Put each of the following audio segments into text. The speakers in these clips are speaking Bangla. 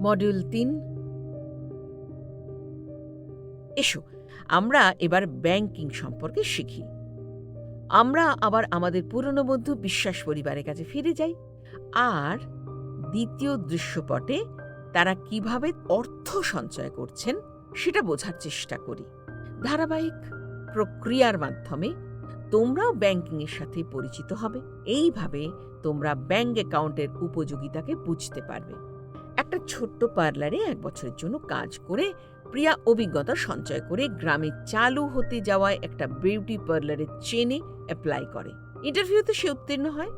মডিউল ৩। এসো আমরা এবার ব্যাংকিং সম্পর্কে শিখি। আমরা আবার আমাদের পুরনো বন্ধু বিশ্বাস পরিবারের কাছে ফিরে যাই আর দ্বিতীয় দৃশ্যপটে তারা কিভাবে অর্থ সঞ্চয় করছেন সেটা বোঝার চেষ্টা করি। ধারাবাহিক প্রক্রিয়ার মাধ্যমে তোমরাও ব্যাংকিংয়ের সাথে পরিচিত হবে। এইভাবে তোমরা ব্যাংক অ্যাকাউন্টের উপযোগিতাকে বুঝতে পারবে। একটা ছোট্ট পার্লারে ১ বছরের জন্য কাজ করে প্রিয়া অভিজ্ঞতা সঞ্চয় করে গ্রামে চালু হতে যাওয়ায় একটা বিউটি পার্লারের চেনে অ্যাপ্লাই করে। ইন্টারভিউতে সে উত্তীর্ণ হয়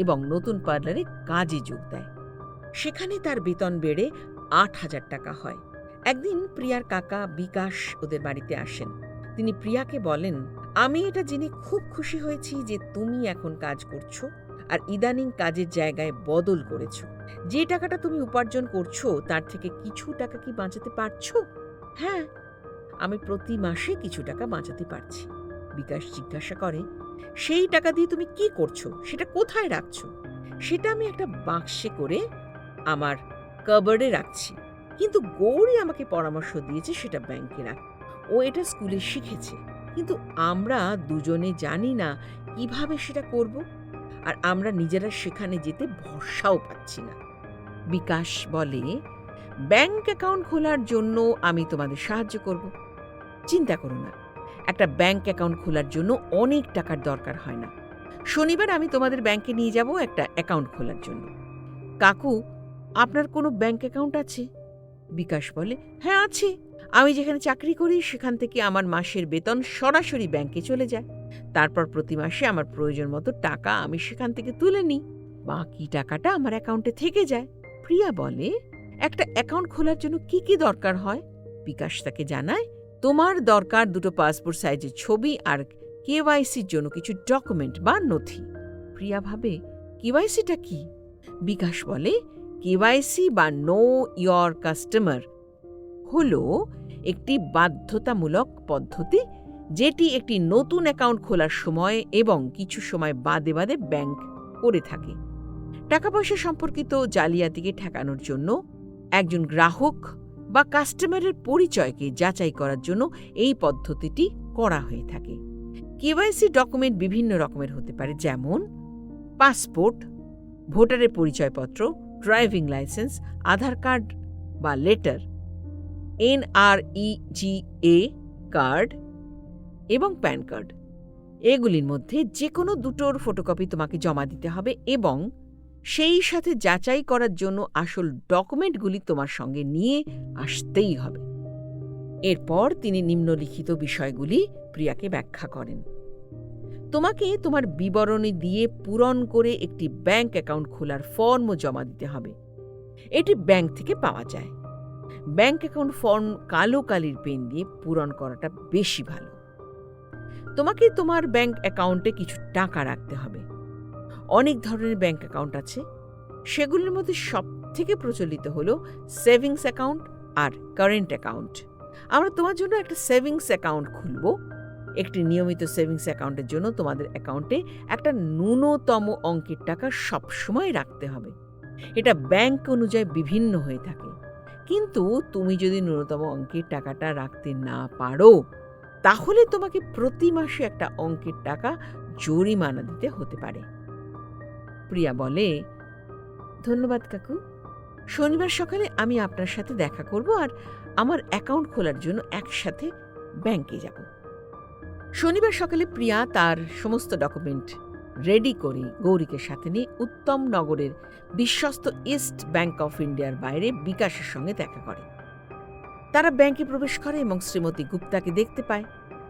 এবং নতুন পার্লারে কাজে যোগ দেয়। সেখানে তার বেতন বেড়ে ৮,০০০ টাকা হয়। একদিন প্রিয়ার কাকা বিকাশ ওদের বাড়িতে আসেন। তিনি প্রিয়াকে বলেন, আমি এটা জেনে খুব খুশি হয়েছি যে তুমি এখন কাজ করছো আর ইদানিং কাজের জায়গায় বদল করেছো। যে টাকাটা তুমি উপার্জন করছো তার থেকে কিছু টাকা কি বাঁচাতে পারছো? হ্যাঁ, আমি প্রতি মাসে কিছু টাকা বাঁচাতে পারছি। বিকাশ জিজ্ঞাসা করে, সেই টাকা দিয়ে তুমি কি করছো? সেটা কোথায় রাখছো? সেটা আমি একটা বাক্সে করে আমার কাবার্ডে রাখছি, কিন্তু গৌরী আমাকে পরামর্শ দিয়েছে সেটা ব্যাংকে রাখ। ও এটা স্কুলে শিখেছে, কিন্তু আমরা দুজনে জানি না কিভাবে সেটা করব, আর আমরা নিজেরা সেখানে যেতে ভরসাও পাচ্ছি না। বিকাশ বলে, ব্যাংক অ্যাকাউন্ট খোলার জন্য আমি তোমাদের সাহায্য করব। চিন্তা করো না, একটা ব্যাংক অ্যাকাউন্ট খোলার জন্য অনেক টাকার দরকার হয় না। শনিবার আমি তোমাদের ব্যাংকে নিয়ে যাব একটা অ্যাকাউন্ট খোলার জন্য। কাকু, আপনার কোনো ব্যাংক অ্যাকাউন্ট আছে? বিকাশ বলে, হ্যাঁ আছে। আমি যেখানে চাকরি করি সেখান থেকে আমার মাসের বেতন সরাসরি ব্যাংকে চলে যায়। তারপর প্রতি মাসে আমার প্রয়োজন মতো টাকা আমি সেখান থেকে তুলে নিই। বাকি টাকাটা আমার অ্যাকাউন্টে থেকে যায়। প্রিয়া বলে, একটা অ্যাকাউন্ট খোলার জন্য কি কি দরকার হয়? বিকাশ তাকে জানায়, তোমার দরকার 2টো পাসপোর্ট সাইজের ছবি আর কেওয়াইসির জন্য কিছু ডকুমেন্ট বা নথি। প্রিয়া ভাবে, কেওয়াইসিটা কি? বিকাশ বলে, কেওয়াইসি বা নো ইয়র কাস্টমার হলো একটি বাধ্যতামূলক পদ্ধতি যেটি একটি নতুন অ্যাকাউন্ট খোলার সময় এবং কিছু সময় বাদে বাদে ব্যাংক করে থাকে। টাকা পয়সা সম্পর্কিত জালিয়াতিকে ঠেকানোর জন্য একজন গ্রাহক বা কাস্টমারের পরিচয়কে যাচাই করার জন্য এই পদ্ধতিটি করা হয়ে থাকে। কেওয়াইসি ডকুমেন্ট বিভিন্ন রকমের হতে পারে, যেমন পাসপোর্ট, ভোটারের পরিচয়পত্র, ড্রাইভিং লাইসেন্স, আধার কার্ড বা লেটার, NREGA কার্ড এবং প্যান কার্ড। এগুলির মধ্যে যে কোনো দুটোর ফটোকপি তোমাকে জমা দিতে হবে এবং সেই সাথে যাচাই করার জন্য আসল ডকুমেন্টগুলি তোমার সঙ্গে নিয়ে আসতেই হবে। এরপর তিনি নিম্নলিখিত বিষয়গুলি প্রিয়াকে ব্যাখ্যা করেন। তোমাকে তোমার বিবরণী দিয়ে পূরণ করে একটি ব্যাংক অ্যাকাউন্ট খোলার ফর্মও জমা দিতে হবে। এটি ব্যাংক থেকে পাওয়া যায়। ব্যাংক অ্যাকাউন্ট ফর্ম কালো কালির পেন দিয়ে পূরণ করাটা বেশি ভালো। তোমাকে তোমার ব্যাংক অ্যাকাউন্টে কিছু টাকা রাখতে হবে। অনেক ধরনের ব্যাংক অ্যাকাউন্ট আছে, সেগুলির মধ্যে সবথেকে প্রচলিত হল সেভিংস অ্যাকাউন্ট আর কারেন্ট অ্যাকাউন্ট। আমরা তোমার জন্য একটা সেভিংস অ্যাকাউন্ট খুলব। একটি নিয়মিত সেভিংস অ্যাকাউন্টের জন্য তোমাদের অ্যাকাউন্টে একটা ন্যূনতম অঙ্কের টাকা সবসময় রাখতে হবে। এটা ব্যাংক অনুযায়ী বিভিন্ন হয়ে থাকে, কিন্তু তুমি যদি ন্যূনতম অঙ্কের টাকাটা রাখতে না পারো তাহলে তোমাকে প্রতি মাসে একটা অঙ্কের টাকা জরিমানা দিতে হতে পারে। প্রিয়া বলে, ধন্যবাদ কাকু, শনিবার সকালে আমি আপনার সাথে দেখা করব আর আমার অ্যাকাউন্ট খোলার জন্য একসাথে ব্যাংকে যাব। শনিবার সকালে প্রিয়া তার সমস্ত ডকুমেন্ট রেডি করে গৌরীকে সাথে নিয়ে উত্তম নগরের বিশ্বস্ত ইস্ট ব্যাংক অফ ইন্ডিয়ার বাইরে বিকাশের সঙ্গে দেখা করে। তারা ব্যাংকে প্রবেশ করে এবং শ্রীমতী গুপ্তাকে দেখতে পায়।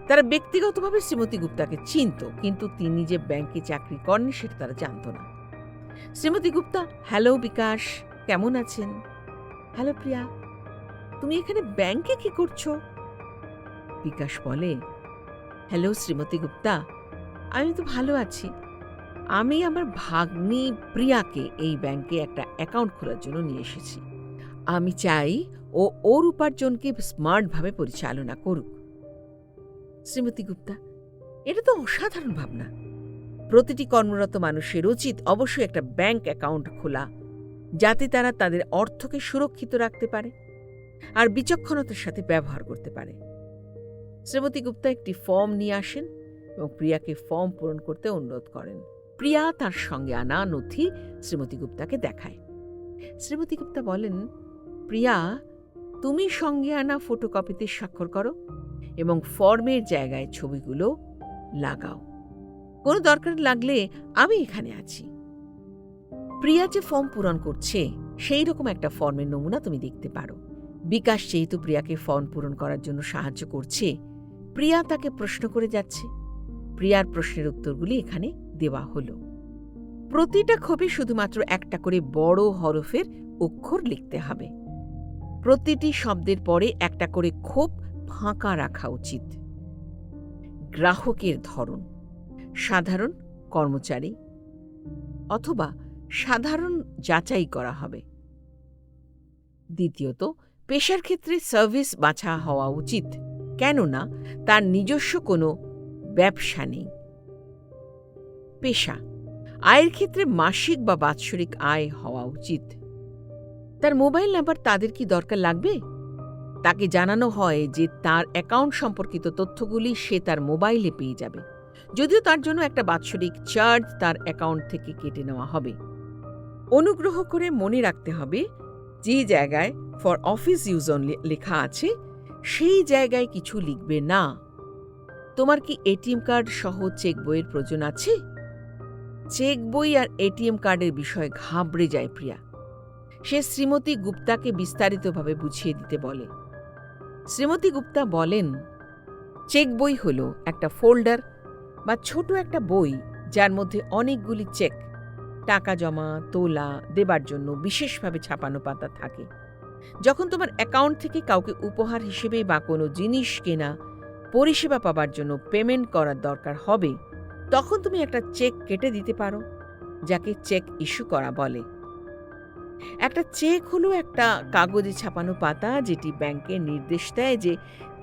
তারা ব্যক্তিগতভাবে শ্রীমতী গুপ্তাকে চিনত, কিন্তু তিনি যে ব্যাংকে চাকরি করেন সেটা তারা জানত না। শ্রীমতী গুপ্তা, হ্যালো বিকাশ, কেমন আছেন? হ্যালো প্রিয়া, তুমি এখানে ব্যাংকে কি করছো? বিকাশ বলে, হ্যালো শ্রীমতী গুপ্তা, আমি তো ভালো আছি। আমি আমার ভাগ্নি প্রিয়াকে এই ব্যাংকে একটা অ্যাকাউন্ট খোলার জন্য নিয়ে এসেছি। আমি চাই ও ওর উপার্জনকে স্মার্টভাবে পরিচালনা করুক। শ্রীমতী গুপ্তা, এটা তো অসাধারণ ভাবনা। প্রতিটি কর্মরত মানুষের উচিত অবশ্যই একটা ব্যাংক অ্যাকাউন্ট খোলা। যাতে তারা তাদের অর্থকে সুরক্ষিত রাখতে পারে আর বিচক্ষণতার সাথে ব্যবহার করতে পারে। শ্রীমতী গুপ্তা একটি ফর্ম নিয়ে আসেন এবং প্রিয়াকে ফর্ম পূরণ করতে অনুরোধ করেন। প্রিয়া তার সঙ্গে আনা নথি শ্রীমতী গুপ্তাকে দেখায়। শ্রীমতী গুপ্তা বলেন, প্রিয়া, তুমি সঙ্গে আনা ফটোকপিতে স্বাক্ষর করো এবং ফর্মের জায়গায় ছবিগুলো লাগাও। কোনো দরকার লাগলে আমি এখানে আছি। প্রিয়া যে ফর্ম পূরণ করছে সেই রকম একটা ফর্মের নমুনা তুমি দেখতে পারো। বিকাশ যেহেতু প্রিয়াকে ফর্ম পূরণ করার জন্য সাহায্য করছে, প্রিয়া তাকে প্রশ্ন করে যাচ্ছে। প্রিয়ার প্রশ্নের উত্তরগুলি এখানে দেওয়া হলো। প্রতিটা ক্ষোভে শুধুমাত্র একটা করে বড় হরফের অক্ষর লিখতে হবে। প্রতিটি শব্দের পরে একটা করে ক্ষোভ ফাঁকা রাখা উচিত। গ্রাহকের ধরন সাধারণ কর্মচারী অথবা সাধারণ যাচাই করা হবে। দ্বিতীয়ত, পেশার ক্ষেত্রে সার্ভিস বাছা হওয়া উচিত, কেননা তার নিজস্ব কোনো ব্যবসা নেই। পেশা আয়ের ক্ষেত্রে মাসিক বা বাৎসরিক আয় হওয়া উচিত। তার মোবাইল নাম্বার তাদের কি দরকার লাগবে? তাকে জানানো হয় যে তার অ্যাকাউন্ট সম্পর্কিত তথ্যগুলি সে তার মোবাইলে পেয়ে যাবে, যদিও তার জন্য একটা বাৎসরিক চার্জ তার অ্যাকাউন্ট থেকে কেটে নেওয়া হবে। অনুগ্রহ করে মনে রাখতে হবে, যে জায়গায় ফর অফিস ইউজ অনলি লেখা আছে সেই জায়গায় কিছু লিখবে না। তোমার কি এটিএম কার্ড সহ চেক বইয়ের প্রয়োজন আছে? চেক বই আর এটিএম কার্ডের বিষয়ে ঘাবড়ে যায় প্রিয়া। সে শ্রীমতী গুপ্তাকে বিস্তারিতভাবে বুঝিয়ে দিতে বলে। শ্রীমতী গুপ্তা বলেন, চেক বই হল একটা ফোল্ডার বা ছোট একটা বই যার মধ্যে অনেকগুলি চেক, টাকা জমা তোলা দেবার জন্য বিশেষভাবে ছাপানো পাতা থাকে। যখন তোমার অ্যাকাউন্ট থেকে কাউকে উপহার হিসেবে বা কোনো জিনিস কেনা, পরিষেবা পাবার জন্য পেমেন্ট করার দরকার হবে, তখন তুমি একটা চেক কেটে দিতে পারো, যাকে চেক ইস্যু করা বলে। একটা চেক হলো একটা কাগজে ছাপানো পাতা যেটি ব্যাংকে নির্দেশ দেয় যে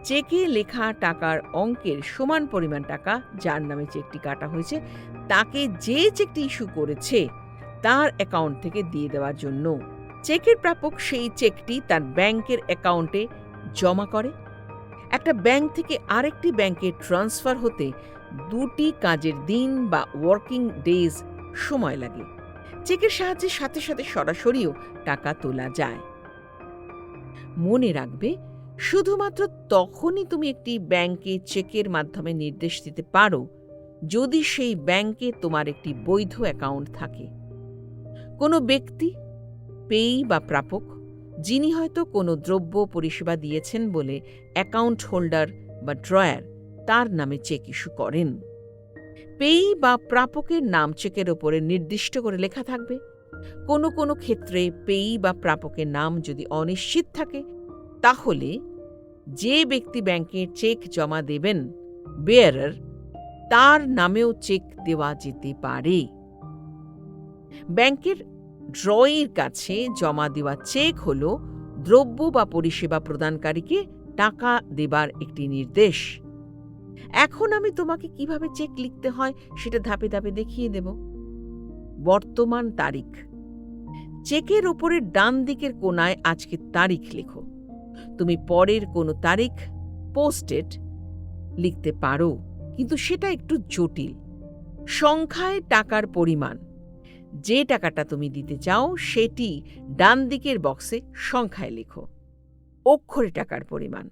চেকে লেখা টাকার অঙ্কের সমান পরিমাণ টাকা যার নামে চেকটি কাটা হয়েছে তাকে যে চেকটি ইস্যু করেছে তার অ্যাকাউন্ট থেকে দিয়ে দেওয়ার জন্য। চেকের প্রাপক সেই চেকটি তার ব্যাংকের অ্যাকাউন্টে জমা করে। একটা ব্যাংক থেকে আরেকটি ব্যাংকে ট্রান্সফার হতে 2টি কাজের দিন বা ওয়ার্কিং ডেজ সময় লাগে। চেকের সাহায্যে সাথে সাথে সরাসরিও টাকা তোলা যায়। মনে রাখবে, শুধুমাত্র তখনই তুমি একটি ব্যাংকে চেকের মাধ্যমে নির্দেশ দিতে পারো যদি সেই ব্যাংকে তোমার একটি বৈধ অ্যাকাউন্ট থাকে। কোনো ব্যক্তি, পেয়ী বা প্রাপক, যিনি হয়তো কোনো দ্রব্য পরিষেবা দিয়েছেন বলে অ্যাকাউন্ট হোল্ডার বা ড্রয়ার তার নামে চেক ইস্যু করেন। পেয়ী বা প্রাপকের নাম চেকের ওপরে নির্দিষ্ট করে লেখা থাকবে। কোনো কোনো ক্ষেত্রে পেয়ী বা প্রাপকের নাম যদি অনিশ্চিত থাকে, তাহলে যে ব্যক্তি ব্যাংকে চেক জমা দেবেন, বেয়ারার, তার নামেও চেক দেওয়া যেতে পারে। ব্যাংকের ড্রয়ের কাছে জমা দেওয়া চেক হল দ্রব্য বা পরিষেবা প্রদানকারীকে টাকা দেবার একটি নির্দেশ। এখন আমি তোমাকে কিভাবে চেক লিখতে হয় সেটা ধাপে ধাপে দেখিয়ে দেব। বর্তমান তারিখ। চেকের ওপরে ডান দিকের কোণায় আজকের তারিখ লেখো। তুমি পরের কোনো তারিখ, পোস্টেড, লিখতে পারো, কিন্তু সেটা একটু জটিল। সংখ্যায় টাকার পরিমাণ। যে টাকাটা তুমি দিতে চাও সেটি ডান দিকের বক্সে সংখ্যায় লেখো। অক্ষরে টাকার পরিমাণ।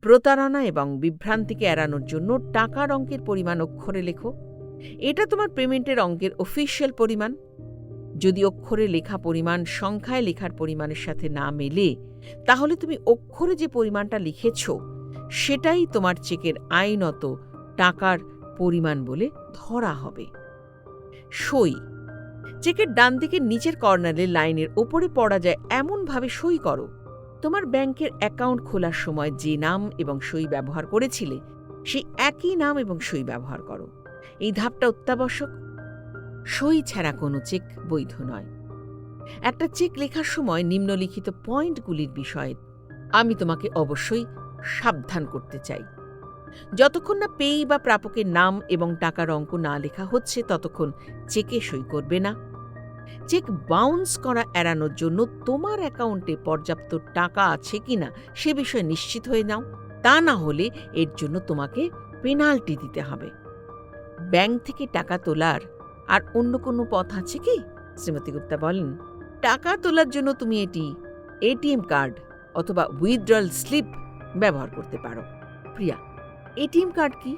প্রতারণা এবং বিভ্রান্তিকে এড়ানোর জন্য টাকার অঙ্কের পরিমাণ অক্ষরে লেখো। এটা তোমার পেমেন্টের অঙ্কের অফিসিয়াল পরিমাণ। যদি অক্ষরে লেখা পরিমাণ সংখ্যায় লেখার পরিমাণের সাথে না মেলে, তাহলে তুমি অক্ষরে যে পরিমাণটা লিখেছ সেটাই তোমার চেকের আইনত টাকার পরিমাণ বলে ধরা হবে। সই। চেকের ডান দিকের নিচের কর্নারে লাইনের ওপরে পড়া যায় এমনভাবে সই করো তোমার ব্যাংকের অ্যাকাউন্ট খোলার সময় যে নাম এবং সই ব্যবহার করেছিলে সেই একই নাম এবং সই ব্যবহার করো। এই ধাপটা অত্যাবশ্যক। সই ছাড়া কোনো চেক বৈধ নয়। একটা চেক লেখার সময় নিম্নলিখিত পয়েন্টগুলির বিষয়ে আমি তোমাকে অবশ্যই সাবধান করতে চাই। যতক্ষণ না পেয়ী বা প্রাপকের নাম এবং টাকার অঙ্ক না লেখা হচ্ছে ততক্ষণ চেকে সই করবে না। চেক বাউন্স করা এড়ানোর জন্য তোমার অ্যাকাউন্টে পর্যাপ্ত টাকা আছে কিনা সে বিষয়ে নিশ্চিত হয়ে নাও। তা না হলে এর জন্য তোমাকে পেনাল্টি দিতে হবে। ব্যাংক থেকে টাকা তোলার আর অন্য কোনো পথ আছে কি? শ্রীমতী গুপ্তা বলেন, টাকা তোলার জন্য তুমি এটিএম কার্ড অথবা উইথড্রয়াল স্লিপ ব্যবহার করতে পারো। প্রিয়া, এটিএম কার্ড কি?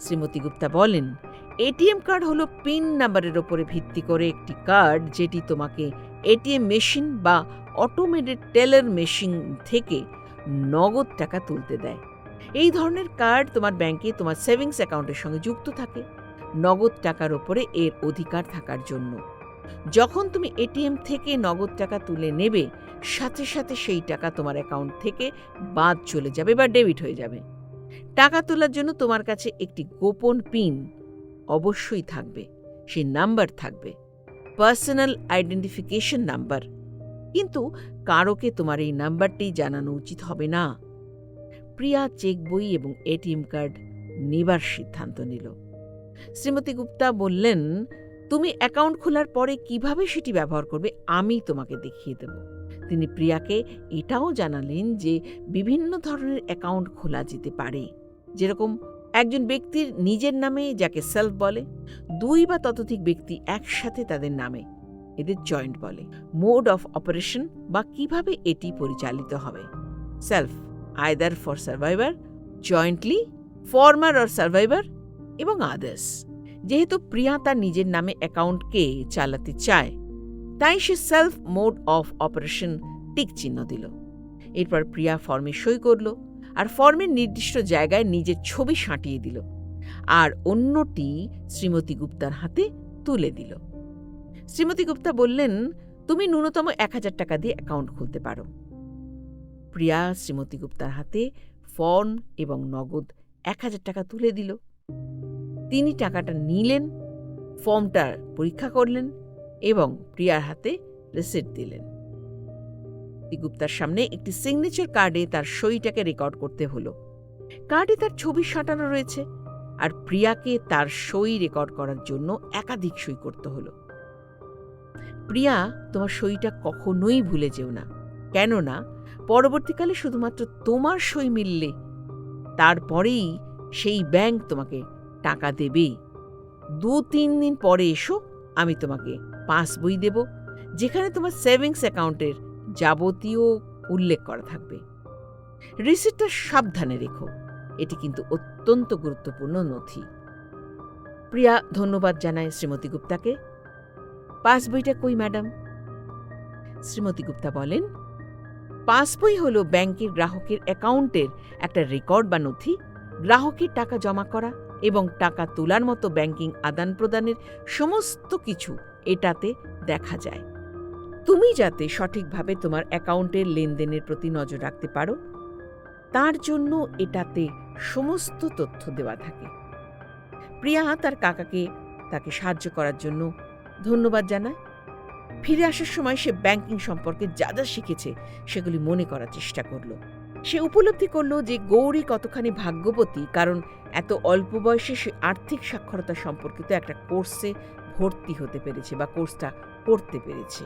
শ্রীমতী গুপ্তা বলেন, এটিএম কার্ড হলো পিন নাম্বারের ওপরে ভিত্তি করে একটি কার্ড যেটি তোমাকে এটিএম মেশিন বা অটোমেটেড টেলার মেশিন থেকে নগদ টাকা তুলতে দেয়। এই ধরনের কার্ড তোমার ব্যাংকে তোমার সেভিংস অ্যাকাউন্টের সঙ্গে যুক্ত থাকে নগদ টাকার ওপরে এর অধিকার থাকার জন্য। যখন তুমি এটিএম থেকে নগদ টাকা তুলে নেবে, সাথে সাথে সেই টাকা তোমার অ্যাকাউন্ট থেকে বাদ চলে যাবে বা ডেবিট হয়ে যাবে। টাকা তোলার জন্য তোমার কাছে একটি গোপন পিন অবশ্যই থাকবে, সেই নাম্বার থাকবে, পার্সোনাল আইডেন্টিফিকেশন নাম্বার। কিন্তু কারোকে তোমার এই নাম্বারটি জানানো উচিত হবে না। প্রিয়া চেক বই এবং এটিএম কার্ড নেবার সিদ্ধান্ত নিল। শ্রীমতী গুপ্তা বললেন, তুমি অ্যাকাউন্ট খোলার পরে কিভাবে সেটি ব্যবহার করবে আমি তোমাকে দেখিয়ে দেব। তিনি প্রিয়াকে এটাও জানালেন যে বিভিন্ন ধরনের অ্যাকাউন্ট খোলা যেতে পারে, যেরকম একজন ব্যক্তির নিজের নামে, যাকে সেলফ বলে, 2 বা ততোধিক ব্যক্তি একসাথে তাদের নামে, এদের জয়েন্ট বলে। মোড অফ অপারেশন বা কিভাবে এটি পরিচালিত হবে, self either for survivor, jointly, former or survivor এবং আদার্স। যেহেতু প্রিয়া তার নিজের নামে অ্যাকাউন্টকে চালাতে চায়, তাই সে self mode of operation tick চিহ্ন দিল। এরপর প্রিয়া ফর্মে সই করল আর ফর্মের নির্দিষ্ট জায়গায় নিজের ছবি সাঁটিয়ে দিল আর অন্যটি শ্রীমতী গুপ্তার হাতে তুলে দিল। শ্রীমতী গুপ্তা বললেন, তুমি ন্যূনতম 1000 টাকা দিয়ে অ্যাকাউন্ট খুলতে পারো। প্রিয়া শ্রীমতী গুপ্তার হাতে ফর্ম এবং নগদ 1000 টাকা তুলে দিল। তিনি টাকাটা নিলেন, ফর্মটা পরীক্ষা করলেন এবং প্রিয়ার হাতে রিসিট দিলেন। গুপ্তার সামনে একটি সিগনেচার কার্ডে তার সইটাকে রেকর্ড করতে হলো। কার্ডে তার ছবি সাঁটানো রয়েছে আর প্রিয়াকে তার সই রেকর্ড করার জন্য একাধিক সই করতে হলো। প্রিয়া, তোমার সইটা কখনোই ভুলে যেও না, কেননা পরবর্তীকালে শুধুমাত্র তোমার সই মিললে তারপরেই সেই ব্যাংক তোমাকে টাকা দেবে। 2-3 দিন পরে এসো, আমি তোমাকে পাসবই দেব, যেখানে তোমার সেভিংস অ্যাকাউন্টের যাবতীয় উল্লেখ করা থাকবে। রিসিটটা সাবধানে রেখো, এটি কিন্তু অত্যন্ত গুরুত্বপূর্ণ নথি। প্রিয়া ধন্যবাদ জানায় শ্রীমতী গুপ্তাকে। পাসবইটা কই ম্যাডাম? শ্রীমতী গুপ্তা বলেন, পাসবই হল ব্যাংকের গ্রাহকের অ্যাকাউন্টের একটা রেকর্ড বা নথি। গ্রাহকের টাকা জমা করা এবং টাকা তোলার মতো ব্যাংকিং আদান প্রদানের সমস্ত কিছু এটাতে দেখা যায়। তুমি যাতে সঠিকভাবে তোমার অ্যাকাউন্টের লেনদেনের প্রতি নজর রাখতে পারো, তার জন্য এটাতে সমস্ত তথ্য দেওয়া থাকে। প্রিয়া তার কাকাকে তাকে সাহায্য করার জন্য ধন্যবাদ জানায়। ফিরে আসার সময় সে ব্যাংকিং সম্পর্কে যা যা শিখেছে সেগুলি মনে করার চেষ্টা করল। সে উপলব্ধি করল যে গৌরী কতখানি ভাগ্যবতী, কারণ এত অল্প বয়সে সে আর্থিক সাক্ষরতা সম্পর্কিত একটা কোর্সে ভর্তি হতে পেরেছে বা কোর্সটা করতে পেরেছে।